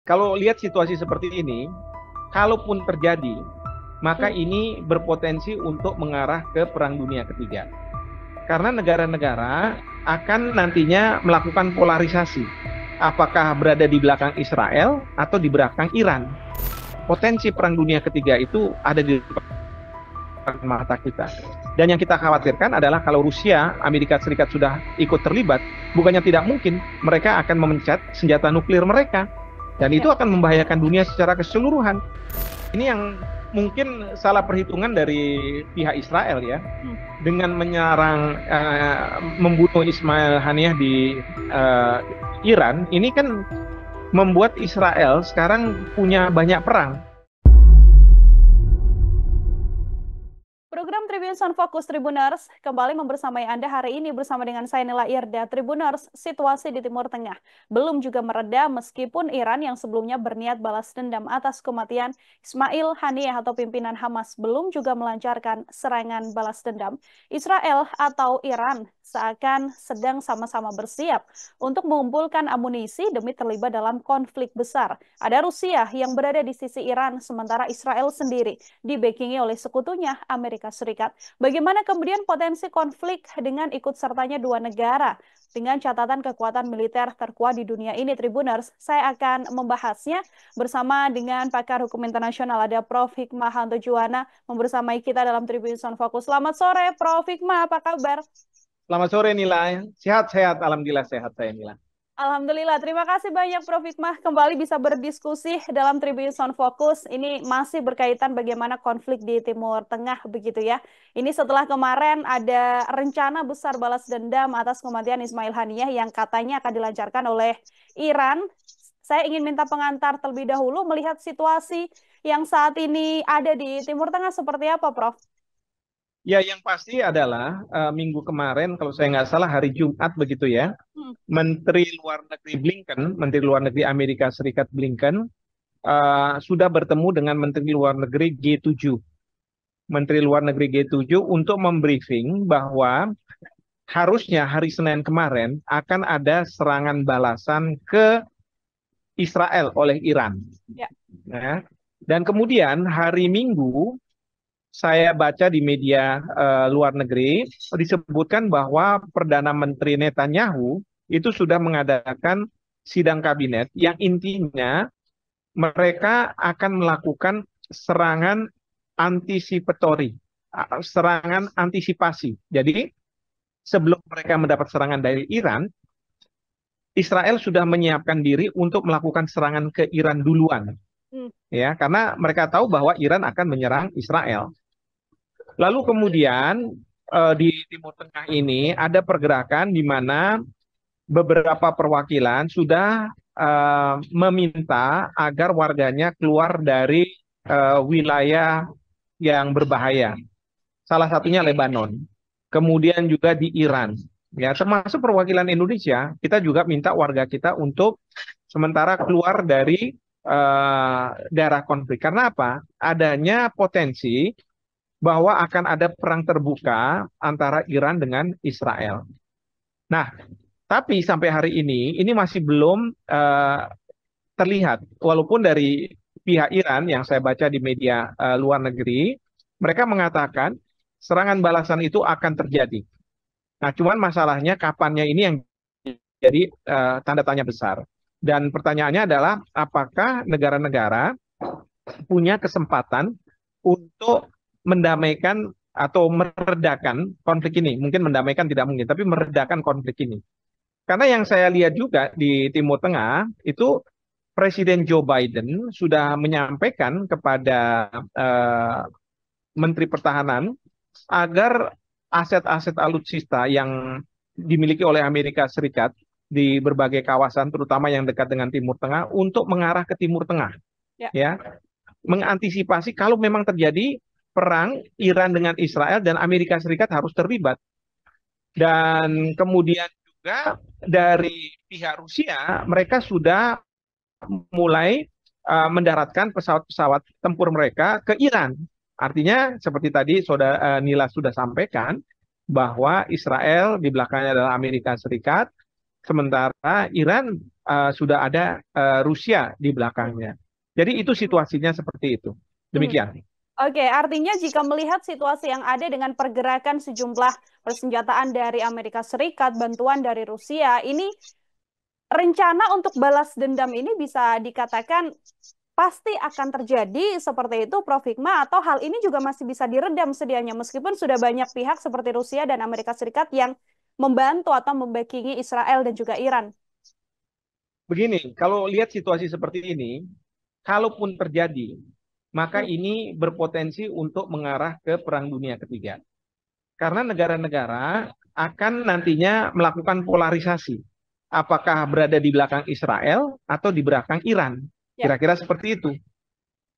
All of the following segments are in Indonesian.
Kalau lihat situasi seperti ini, kalaupun terjadi, maka ini berpotensi untuk mengarah ke Perang Dunia Ketiga. Karena negara-negara akan nantinya melakukan polarisasi. Apakah berada di belakang Israel atau di belakang Iran? Potensi Perang Dunia Ketiga itu ada di depan mata kita. Dan yang kita khawatirkan adalah kalau Rusia, Amerika Serikat sudah ikut terlibat, bukannya tidak mungkin mereka akan memencet senjata nuklir mereka. Dan itu akan membahayakan dunia secara keseluruhan. Ini yang mungkin salah perhitungan dari pihak Israel ya, dengan menyerang membunuh Ismail Haniyeh di Iran. Ini kan membuat Israel sekarang punya banyak perang. Program Tribun Sound Fokus Tribuners kembali membersamai Anda hari ini bersama dengan saya Nila Irda. Tribuners, situasi di Timur Tengah belum juga mereda meskipun Iran yang sebelumnya berniat balas dendam atas kematian Ismail Haniyeh atau pimpinan Hamas belum juga melancarkan serangan balas dendam. Israel atau Iran seakan sedang sama-sama bersiap untuk mengumpulkan amunisi demi terlibat dalam konflik besar. Ada Rusia yang berada di sisi Iran sementara Israel sendiri dibackingi oleh sekutunya Amerika Serikat. Bagaimana kemudian potensi konflik dengan ikut sertanya dua negara? Dengan catatan kekuatan militer terkuat di dunia ini, Tribuners, saya akan membahasnya bersama dengan pakar hukum internasional, ada Prof. Hikmahanto Juwana, membersamai kita dalam Tribun Sound Focus. Selamat sore, Prof. Hikmah, apa kabar? Selamat sore Nila, sehat-sehat, alhamdulillah sehat saya Nila. Alhamdulillah, terima kasih banyak Prof. Hikmah kembali bisa berdiskusi dalam Tribun Sound Focus. Ini masih berkaitan bagaimana konflik di Timur Tengah begitu ya. Ini setelah kemarin ada rencana besar balas dendam atas kematian Ismail Haniyeh yang katanya akan dilancarkan oleh Iran. Saya ingin minta pengantar terlebih dahulu melihat situasi yang saat ini ada di Timur Tengah seperti apa, Prof? Ya, yang pasti adalah minggu kemarin, kalau saya nggak salah hari Jumat begitu ya, Hmm. Menteri Luar Negeri Amerika Serikat Blinken sudah bertemu dengan Menteri Luar Negeri G7, Menteri Luar Negeri G7 untuk membriefing bahwa harusnya hari Senin kemarin akan ada serangan balasan ke Israel oleh Iran. Ya. Ya. Dan kemudian hari Minggu saya baca di media luar negeri disebutkan bahwa Perdana Menteri Netanyahu itu sudah mengadakan sidang kabinet yang intinya mereka akan melakukan serangan antisipatori, serangan antisipasi. Jadi sebelum mereka mendapat serangan dari Iran, Israel sudah menyiapkan diri untuk melakukan serangan ke Iran duluan. Ya, karena mereka tahu bahwa Iran akan menyerang Israel. Lalu kemudian di Timur Tengah ini ada pergerakan di mana beberapa perwakilan sudah meminta agar warganya keluar dari wilayah yang berbahaya. Salah satunya Lebanon. Kemudian juga di Iran. Ya, termasuk perwakilan Indonesia, kita juga minta warga kita untuk sementara keluar dari daerah konflik. Karena apa? Adanya potensi bahwa akan ada perang terbuka antara Iran dengan Israel. Nah, tapi sampai hari ini masih belum terlihat. Walaupun dari pihak Iran yang saya baca di media luar negeri, mereka mengatakan serangan balasan itu akan terjadi. Nah, cuman masalahnya kapannya ini yang jadi tanda tanya besar. Dan pertanyaannya adalah apakah negara-negara punya kesempatan untuk mendamaikan atau meredakan konflik ini. Mungkin mendamaikan tidak mungkin, tapi meredakan konflik ini. Karena yang saya lihat juga di Timur Tengah, itu Presiden Joe Biden sudah menyampaikan kepada Menteri Pertahanan agar aset-aset alutsista yang dimiliki oleh Amerika Serikat di berbagai kawasan, terutama yang dekat dengan Timur Tengah, untuk mengarah ke Timur Tengah. Ya, mengantisipasi kalau memang terjadi perang Iran dengan Israel dan Amerika Serikat harus terlibat. Dan kemudian juga dari pihak Rusia, mereka sudah mulai mendaratkan pesawat-pesawat tempur mereka ke Iran. Artinya seperti tadi Saudara Nila sudah sampaikan bahwa Israel di belakangnya adalah Amerika Serikat sementara Iran sudah ada Rusia di belakangnya. Jadi itu situasinya seperti itu. Mhm. Demikian. Oke, artinya jika melihat situasi yang ada dengan pergerakan sejumlah persenjataan dari Amerika Serikat, bantuan dari Rusia, ini rencana untuk balas dendam ini bisa dikatakan pasti akan terjadi seperti itu, Prof. Hikmah, atau hal ini juga masih bisa diredam sedianya meskipun sudah banyak pihak seperti Rusia dan Amerika Serikat yang membantu atau membackingi Israel dan juga Iran. Begini, kalau lihat situasi seperti ini, kalaupun terjadi, maka ini berpotensi untuk mengarah ke Perang Dunia Ketiga. Karena negara-negara akan nantinya melakukan polarisasi. Apakah berada di belakang Israel atau di belakang Iran? Ya. Kira-kira seperti itu.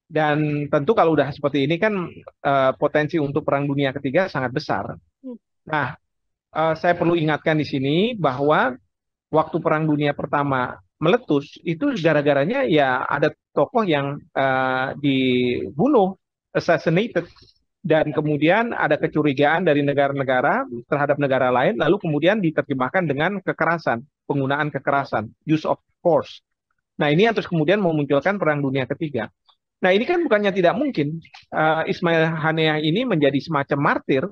Dan tentu kalau udah seperti ini kan potensi untuk Perang Dunia Ketiga sangat besar. Nah, saya perlu ingatkan di sini bahwa waktu Perang Dunia Pertama meletus, itu gara-garanya ya ada tokoh yang dibunuh, assassinated, dan kemudian ada kecurigaan dari negara-negara terhadap negara lain, lalu kemudian diterjemahkan dengan kekerasan, penggunaan kekerasan, use of force. Nah, ini yang terus kemudian memunculkan Perang Dunia Ketiga. Nah, ini kan bukannya tidak mungkin Ismail Haniyeh ini menjadi semacam martir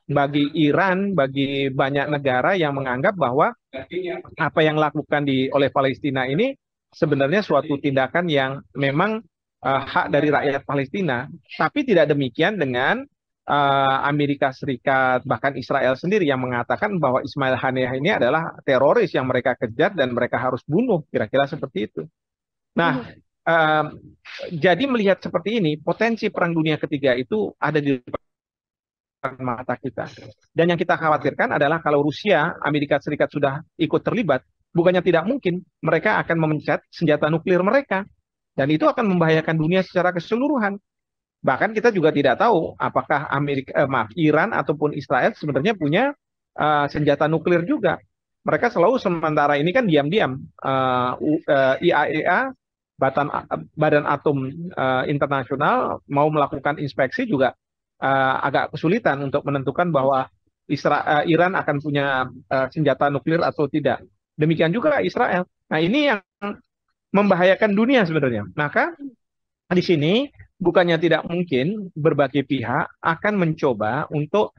bagi Iran, bagi banyak negara yang menganggap bahwa apa yang dilakukan oleh Palestina ini sebenarnya suatu tindakan yang memang hak dari rakyat Palestina. Tapi tidak demikian dengan Amerika Serikat, bahkan Israel sendiri yang mengatakan bahwa Ismail Haniyeh ini adalah teroris yang mereka kejar dan mereka harus bunuh, kira-kira seperti itu. Nah, jadi melihat seperti ini, potensi Perang Dunia Ketiga itu ada di depan mata kita. Dan yang kita khawatirkan adalah kalau Rusia, Amerika Serikat sudah ikut terlibat, bukannya tidak mungkin mereka akan memencet senjata nuklir mereka. Dan itu akan membahayakan dunia secara keseluruhan. Bahkan kita juga tidak tahu apakah Iran ataupun Israel sebenarnya punya senjata nuklir juga. Mereka selalu sementara ini kan diam-diam IAEA, Badan Atom Internasional, mau melakukan inspeksi juga agak kesulitan untuk menentukan bahwa Iran akan punya senjata nuklir atau tidak. Demikian juga Israel. Nah, ini yang membahayakan dunia sebenarnya. Maka di sini bukannya tidak mungkin berbagai pihak akan mencoba untuk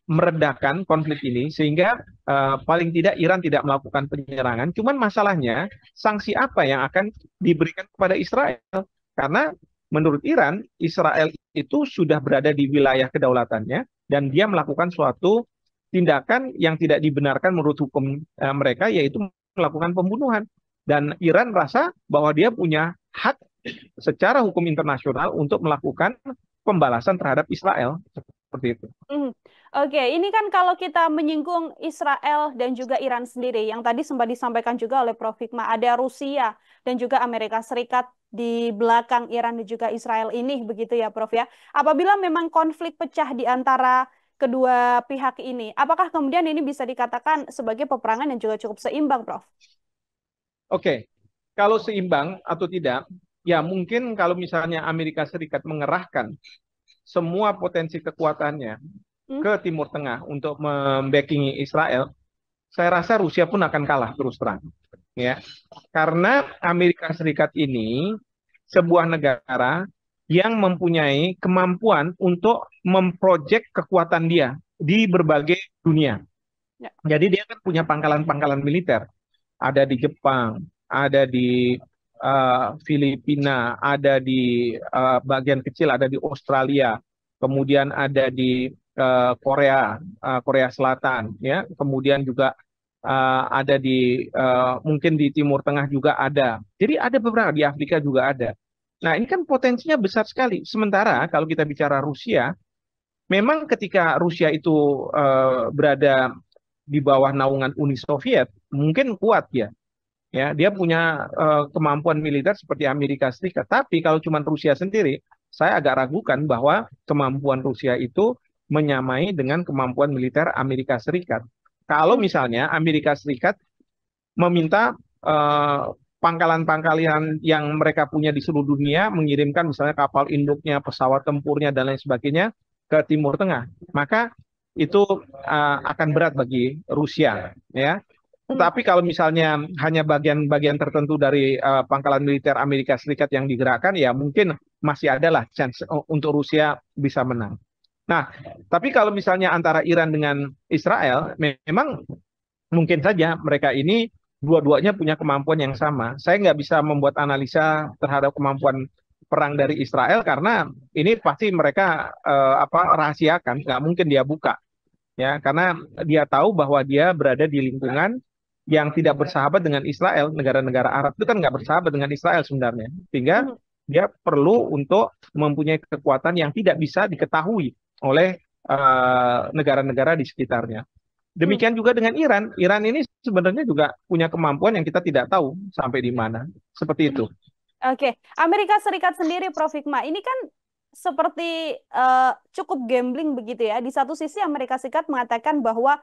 meredakan konflik ini sehingga paling tidak Iran tidak melakukan penyerangan. Cuman masalahnya sanksi apa yang akan diberikan kepada Israel? Karena menurut Iran, Israel itu sudah berada di wilayah kedaulatannya dan dia melakukan suatu tindakan yang tidak dibenarkan menurut hukum mereka, yaitu melakukan pembunuhan. Dan Iran rasa bahwa dia punya hak secara hukum internasional untuk melakukan pembalasan terhadap Israel. Seperti itu. Oke, ini kan kalau kita menyinggung Israel dan juga Iran sendiri, yang tadi sempat disampaikan juga oleh Prof. Hikmah, ada Rusia dan juga Amerika Serikat di belakang Iran dan juga Israel ini, begitu ya Prof ya. Apabila memang konflik pecah di antara kedua pihak ini, apakah kemudian ini bisa dikatakan sebagai peperangan yang juga cukup seimbang, Prof? Oke, kalau seimbang atau tidak, ya mungkin kalau misalnya Amerika Serikat mengerahkan semua potensi kekuatannya ke Timur Tengah untuk membackingi Israel, saya rasa Rusia pun akan kalah terus terang. Ya, karena Amerika Serikat ini sebuah negara yang mempunyai kemampuan untuk memprojek kekuatan dia di berbagai dunia. Ya. Jadi dia kan punya pangkalan-pangkalan militer. Ada di Jepang, ada di Filipina, ada di bagian kecil ada di Australia, kemudian ada di Korea Selatan, ya, kemudian juga ada di mungkin di Timur Tengah juga ada. Jadi ada beberapa, di Afrika juga ada. Nah, ini kan potensinya besar sekali. Sementara kalau kita bicara Rusia, memang ketika Rusia itu berada di bawah naungan Uni Soviet, mungkin kuat ya. Ya, dia punya kemampuan militer seperti Amerika Serikat. Tapi kalau cuma Rusia sendiri, saya agak ragukan bahwa kemampuan Rusia itu menyamai dengan kemampuan militer Amerika Serikat. Kalau misalnya Amerika Serikat meminta pangkalan-pangkalan yang mereka punya di seluruh dunia mengirimkan misalnya kapal induknya, pesawat tempurnya, dan lain sebagainya ke Timur Tengah, maka itu akan berat bagi Rusia, ya. Tetapi kalau misalnya hanya bagian-bagian tertentu dari pangkalan militer Amerika Serikat yang digerakkan, ya mungkin masih adalah chance untuk Rusia bisa menang. Nah, tapi kalau misalnya antara Iran dengan Israel, memang mungkin saja mereka ini dua-duanya punya kemampuan yang sama. Saya nggak bisa membuat analisa terhadap kemampuan perang dari Israel karena ini pasti mereka rahasiakan, nggak mungkin dia buka, ya karena dia tahu bahwa dia berada di lingkungan yang tidak bersahabat dengan Israel. Negara-negara Arab itu kan nggak bersahabat dengan Israel sebenarnya, sehingga dia perlu untuk mempunyai kekuatan yang tidak bisa diketahui oleh negara-negara di sekitarnya. Demikian juga dengan Iran. Iran ini sebenarnya juga punya kemampuan yang kita tidak tahu sampai di mana. Seperti itu. Oke, Amerika Serikat sendiri, Prof. Hikmah, ini kan seperti cukup gambling begitu ya. Di satu sisi Amerika Serikat mengatakan bahwa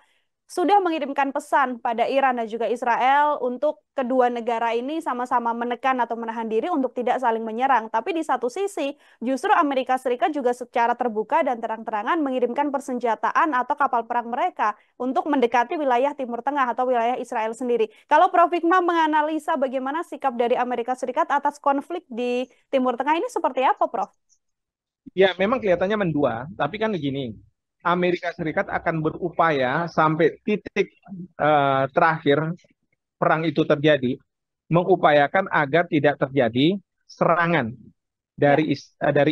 sudah mengirimkan pesan pada Iran dan juga Israel untuk kedua negara ini sama-sama menekan atau menahan diri untuk tidak saling menyerang. Tapi di satu sisi, justru Amerika Serikat juga secara terbuka dan terang-terangan mengirimkan persenjataan atau kapal perang mereka untuk mendekati wilayah Timur Tengah atau wilayah Israel sendiri. Kalau Prof. Hikmah menganalisa bagaimana sikap dari Amerika Serikat atas konflik di Timur Tengah ini seperti apa, Prof? Ya, memang kelihatannya mendua, tapi kan begini, Amerika Serikat akan berupaya sampai titik terakhir perang itu terjadi, mengupayakan agar tidak terjadi serangan dari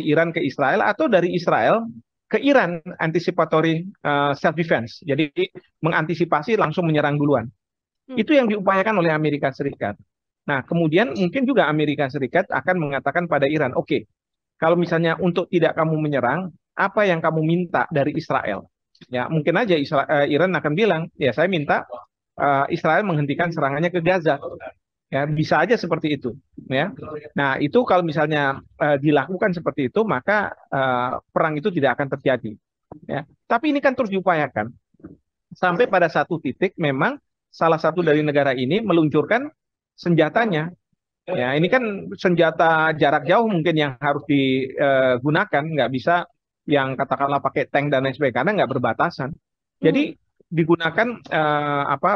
Iran ke Israel atau dari Israel ke Iran, anticipatory self defense. Jadi mengantisipasi langsung menyerang duluan. Itu yang diupayakan oleh Amerika Serikat. Nah, kemudian mungkin juga Amerika Serikat akan mengatakan pada Iran, oke, kalau misalnya untuk tidak kamu menyerang, apa yang kamu minta dari Israel? Ya, mungkin aja Iran akan bilang, ya saya minta Israel menghentikan serangannya ke Gaza. Ya, bisa aja seperti itu. Ya, nah itu kalau misalnya dilakukan seperti itu, maka perang itu tidak akan terjadi. Ya, tapi ini kan terus diupayakan sampai pada satu titik, memang salah satu dari negara ini meluncurkan senjatanya. Ya, ini kan senjata jarak jauh mungkin yang harus digunakan, nggak bisa yang katakanlah pakai tank dan lain sebagainya, karena nggak berbatasan. Jadi digunakan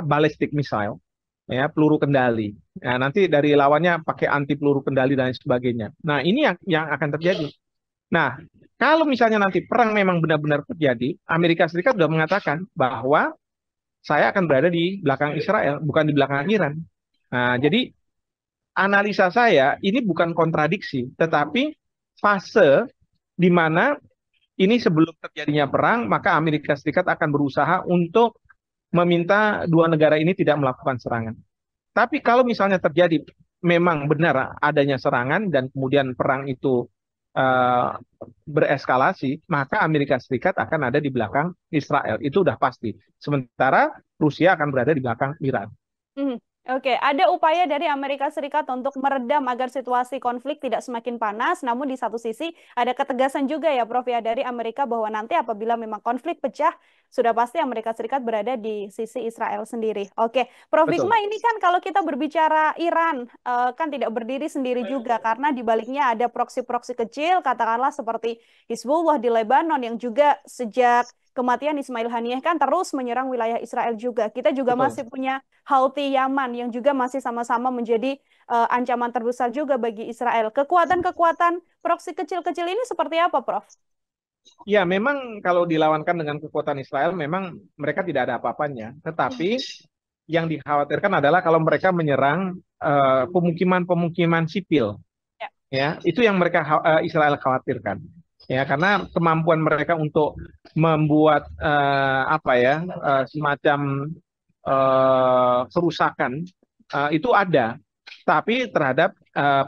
ballistic missile, ya peluru kendali. Nah, nanti dari lawannya pakai anti peluru kendali dan lain sebagainya. Nah, ini yang akan terjadi. Nah, kalau misalnya nanti perang memang benar-benar terjadi, Amerika Serikat sudah mengatakan bahwa saya akan berada di belakang Israel, bukan di belakang Iran. Nah, jadi analisa saya ini bukan kontradiksi, tetapi fase di mana ini sebelum terjadinya perang, maka Amerika Serikat akan berusaha untuk meminta dua negara ini tidak melakukan serangan. Tapi kalau misalnya terjadi memang benar adanya serangan dan kemudian perang itu bereskalasi, maka Amerika Serikat akan ada di belakang Israel. Itu udah pasti. Sementara Rusia akan berada di belakang Iran. Oke, ada upaya dari Amerika Serikat untuk meredam agar situasi konflik tidak semakin panas, namun di satu sisi ada ketegasan juga ya Prof ya dari Amerika bahwa nanti apabila memang konflik pecah, sudah pasti Amerika Serikat berada di sisi Israel sendiri. Oke, Prof Hikmah, ini kan kalau kita berbicara Iran, kan tidak berdiri sendiri juga, karena di baliknya ada proksi-proksi kecil, katakanlah seperti Hizbullah di Lebanon yang juga sejak kematian Ismail Haniyeh kan terus menyerang wilayah Israel juga. Kita juga masih punya Houthi Yaman yang juga masih sama-sama menjadi ancaman terbesar juga bagi Israel. Kekuatan-kekuatan proksi kecil-kecil ini seperti apa, Prof? Ya, memang kalau dilawankan dengan kekuatan Israel, memang mereka tidak ada apa-apanya. Tetapi yang dikhawatirkan adalah kalau mereka menyerang pemukiman-pemukiman sipil. Ya, itu yang Israel khawatirkan. Ya, karena kemampuan mereka untuk membuat semacam kerusakan itu ada, tapi terhadap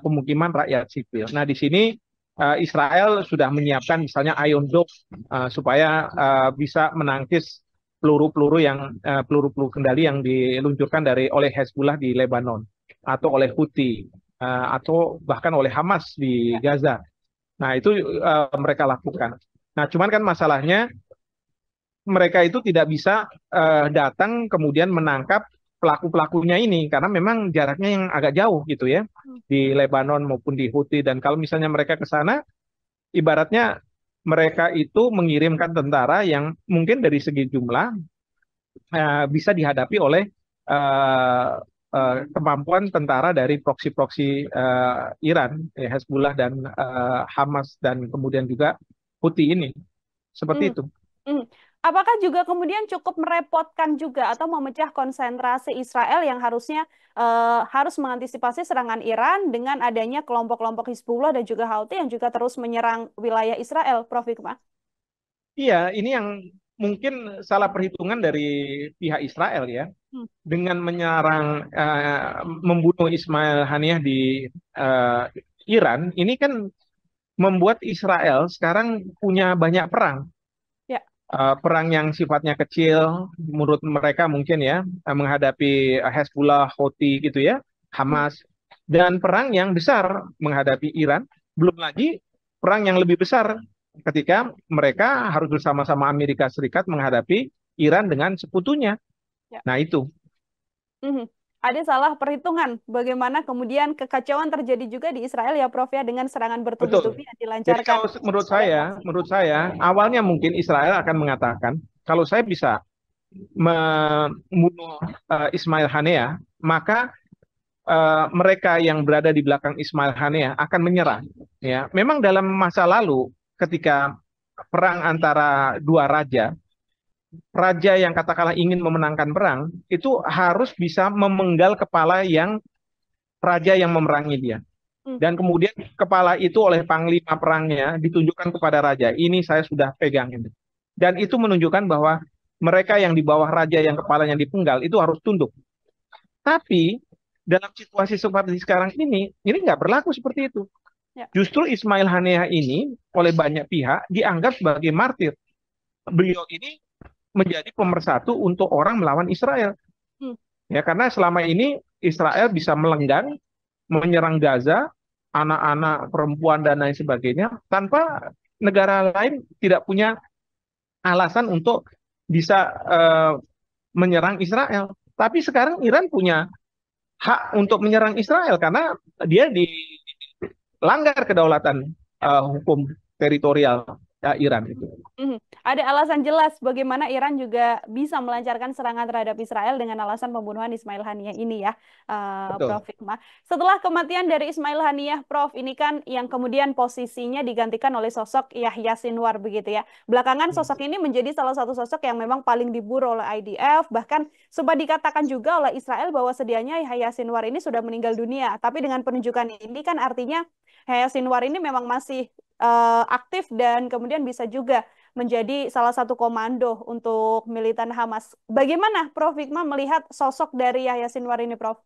pemukiman rakyat sipil. Nah, di sini Israel sudah menyiapkan misalnya Iron Dome supaya bisa menangkis peluru-peluru peluru-peluru kendali yang diluncurkan oleh Hezbollah di Lebanon, atau oleh Houthi, atau bahkan oleh Hamas di Gaza. Nah, itu mereka lakukan. Nah, cuman kan masalahnya mereka itu tidak bisa datang kemudian menangkap pelaku-pelakunya ini, karena memang jaraknya yang agak jauh gitu ya, di Lebanon maupun di Houthi. Dan kalau misalnya mereka ke sana, ibaratnya mereka itu mengirimkan tentara yang mungkin dari segi jumlah bisa dihadapi oleh eh, kemampuan tentara dari proksi-proksi Iran, ya, Hezbollah dan Hamas dan kemudian juga Houthi ini. Hmm. Seperti itu. Hmm. Apakah juga kemudian cukup merepotkan juga atau memecah konsentrasi Israel yang harusnya harus mengantisipasi serangan Iran dengan adanya kelompok-kelompok Hizbullah dan juga Houthi yang juga terus menyerang wilayah Israel, Prof. Hikmah? Iya, ini yang mungkin salah perhitungan dari pihak Israel ya, Hmm. dengan menyerang, membunuh Ismail Haniyah di eh, Iran, ini kan membuat Israel sekarang punya banyak perang. Ya. Perang yang sifatnya kecil, menurut mereka mungkin ya, menghadapi Hezbollah, Houthi gitu ya, Hmm. Hamas, dan perang yang besar menghadapi Iran, belum lagi perang yang lebih besar ketika mereka harus bersama-sama Amerika Serikat menghadapi Iran dengan sekutunya. Ya. Nah itu, Mhm. Ada salah perhitungan bagaimana kemudian kekacauan terjadi juga di Israel ya Prof ya dengan serangan betul. bertubi-tubi yang Jadi dilancarkan kalau oleh Hamas. menurut saya, awalnya mungkin Israel akan mengatakan, kalau saya bisa membunuh Ismail Haniyah, maka mereka yang berada di belakang Ismail Haniyah akan menyerah. Ya, memang dalam masa lalu ketika perang antara dua raja, raja yang katakanlah ingin memenangkan perang itu harus bisa memenggal kepala yang raja yang memerangi dia. Hmm. Dan kemudian kepala itu oleh panglima perangnya ditunjukkan kepada raja. Ini saya sudah pegang ini. Dan itu menunjukkan bahwa mereka yang di bawah raja yang kepalanya dipenggal itu harus tunduk. Tapi dalam situasi seperti sekarang ini nggak berlaku seperti itu. Ya. Justru Ismail Haniyah ini oleh banyak pihak dianggap sebagai martir. Beliau ini menjadi pemersatu untuk orang melawan Israel. Hmm. Ya, karena selama ini Israel bisa melenggang, menyerang Gaza, anak-anak, perempuan dan lain sebagainya, tanpa negara lain tidak punya alasan untuk bisa menyerang Israel. Tapi sekarang Iran punya hak untuk menyerang Israel karena dia dilanggar kedaulatan hukum teritorial Iran itu. Mhm. Ada alasan jelas bagaimana Iran juga bisa melancarkan serangan terhadap Israel dengan alasan pembunuhan Ismail Haniyah ini ya, Betul. Prof. Hikmah. Setelah kematian dari Ismail Haniyah, Prof, ini kan yang kemudian posisinya digantikan oleh sosok Yahya Sinwar begitu ya. Belakangan sosok ini menjadi salah satu sosok yang memang paling diburu oleh IDF, bahkan sempat dikatakan juga oleh Israel bahwa sedianya Yahya Sinwar ini sudah meninggal dunia. Tapi dengan penunjukan ini kan artinya Yahya Sinwar ini memang masih aktif dan kemudian bisa juga menjadi salah satu komando untuk militan Hamas. Bagaimana Prof. Hikmah melihat sosok dari Yahya Sinwar ini, Prof?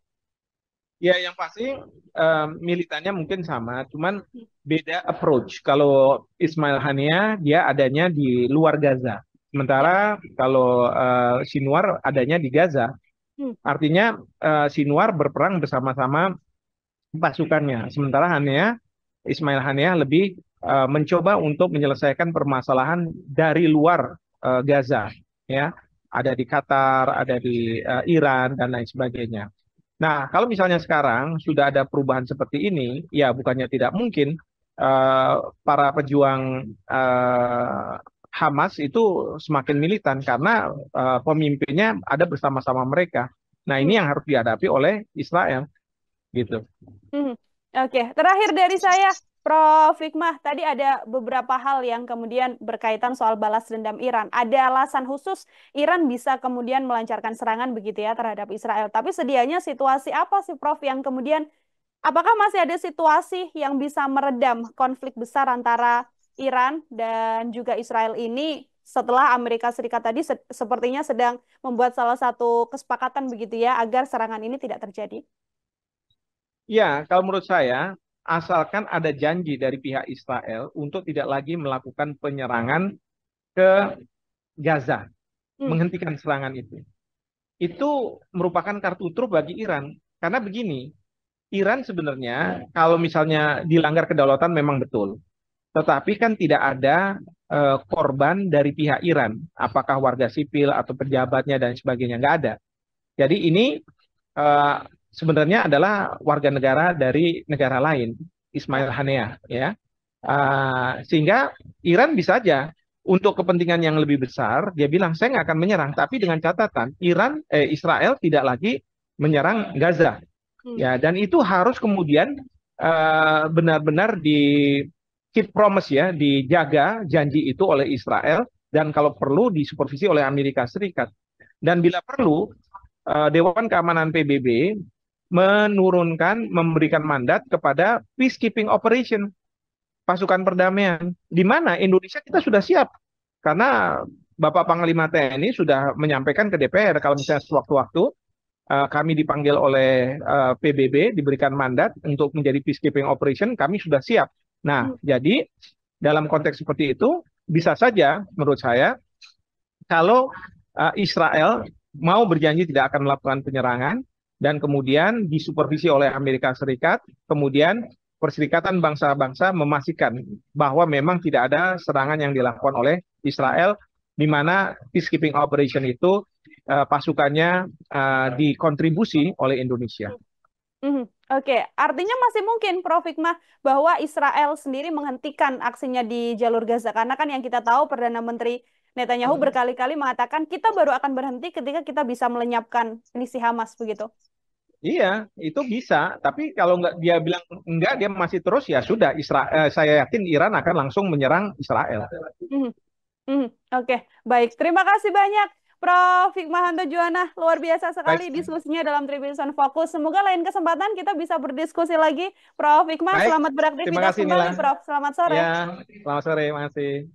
Ya, yang pasti militannya mungkin sama, cuman beda approach. Kalau Ismail Haniyah dia adanya di luar Gaza, Ya. sementara kalau Sinwar adanya di Gaza. Hmm. Artinya Sinwar berperang bersama-sama pasukannya, sementara Ismail Haniyah lebih mencoba untuk menyelesaikan permasalahan dari luar Gaza, ya, ada di Qatar, ada di Iran dan lain sebagainya. Nah, kalau misalnya sekarang sudah ada perubahan seperti ini, ya bukannya tidak mungkin eh, para pejuang Hamas itu semakin militan karena pemimpinnya ada bersama-sama mereka. Nah, Hmm. ini yang harus dihadapi oleh Israel, gitu. Hmm. Oke, terakhir dari saya, Prof. Hikmah, tadi ada beberapa hal yang kemudian berkaitan soal balas dendam Iran. Ada alasan khusus Iran bisa kemudian melancarkan serangan begitu ya terhadap Israel. Tapi sedianya situasi apa sih, Prof, yang kemudian apakah masih ada situasi yang bisa meredam konflik besar antara Iran dan juga Israel ini setelah Amerika Serikat tadi sepertinya sedang membuat salah satu kesepakatan begitu ya agar serangan ini tidak terjadi? Ya, kalau menurut saya, asalkan ada janji dari pihak Israel untuk tidak lagi melakukan penyerangan ke Gaza, Hmm. menghentikan serangan itu merupakan kartu truf bagi Iran. Karena begini, Iran sebenarnya kalau misalnya dilanggar kedaulatan memang betul, tetapi kan tidak ada korban dari pihak Iran, apakah warga sipil atau pejabatnya dan sebagainya, nggak ada. Jadi ini eh, sebenarnya adalah warga negara dari negara lain, Ya. Ismail Haniyah, ya. Sehingga Iran bisa saja untuk kepentingan yang lebih besar, dia bilang saya nggak akan menyerang, tapi dengan catatan Israel tidak lagi menyerang Gaza. Ya, dan itu harus kemudian benar-benar di keep promise ya, dijaga janji itu oleh Israel dan kalau perlu disupervisi oleh Amerika Serikat. Dan bila perlu Dewan Keamanan PBB memberikan mandat kepada peacekeeping operation, pasukan perdamaian, di mana Indonesia kita sudah siap karena Bapak Panglima TNI sudah menyampaikan ke DPR kalau misalnya sewaktu-waktu kami dipanggil oleh PBB diberikan mandat untuk menjadi peacekeeping operation, kami sudah siap. Nah, jadi dalam konteks seperti itu bisa saja menurut saya kalau Israel mau berjanji tidak akan melakukan penyerangan dan kemudian disupervisi oleh Amerika Serikat, kemudian Perserikatan Bangsa-Bangsa memastikan bahwa memang tidak ada serangan yang dilakukan oleh Israel, di mana peacekeeping operation itu pasukannya dikontribusi oleh Indonesia. Oke, artinya masih mungkin, Prof. Hikmah, bahwa Israel sendiri menghentikan aksinya di jalur Gaza. Karena kan yang kita tahu Perdana Menteri Netanyahu berkali-kali mengatakan kita baru akan berhenti ketika kita bisa melenyapkan misi Hamas, begitu. Iya, itu bisa. Tapi kalau dia bilang enggak, dia masih terus, ya sudah. Saya yakin Iran akan langsung menyerang Israel. Oke, baik. Terima kasih banyak, Prof. Hikmahanto Juwana. Luar biasa sekali diskusinya dalam Tribun Fokus. Semoga lain kesempatan kita bisa berdiskusi lagi. Prof. Hikmah, selamat beraktivitas kembali, Prof. Selamat sore. Ya, selamat sore, makasih.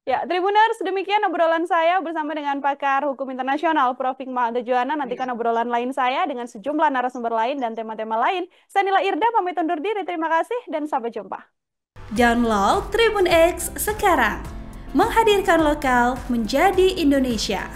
Ya, Tribuners, demikian obrolan saya bersama dengan pakar hukum internasional Prof. Hikmahanto Juwana. Nantikan obrolan lain saya dengan sejumlah narasumber lain dan tema-tema lain. Saya Nila Irda, pamit undur diri. Terima kasih dan sampai jumpa. Download Tribun X sekarang. Menghadirkan lokal menjadi Indonesia.